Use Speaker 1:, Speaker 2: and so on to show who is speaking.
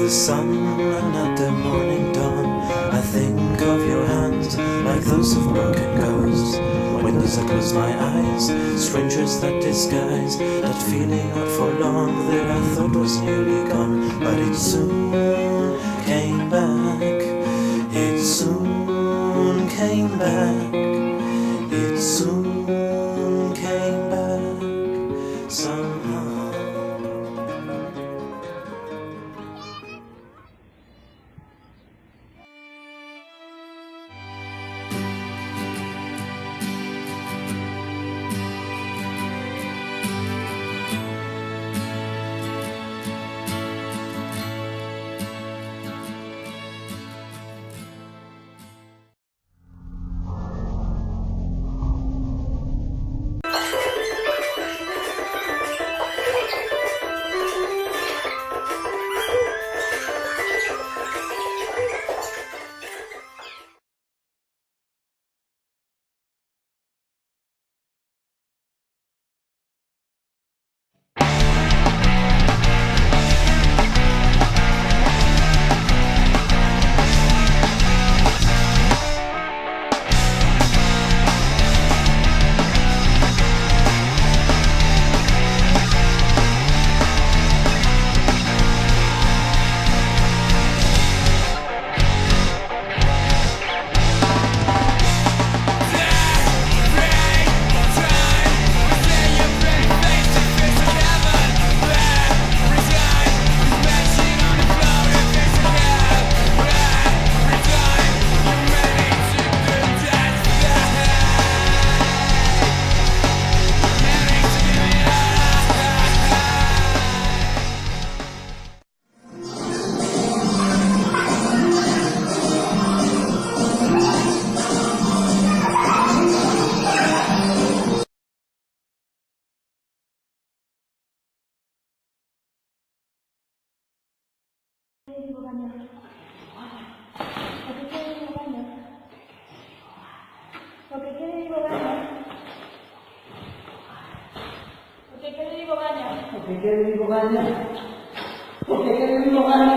Speaker 1: the sun and at the morning dawn I think of your hands like those of broken ghosts. When as I close my eyes, strangers that disguise that feeling not for long that I thought was nearly gone. But it soon came back, it soon came back, it soon came back somehow.
Speaker 2: Porque quiere mi bogaña. Porque quiere mi bogaña.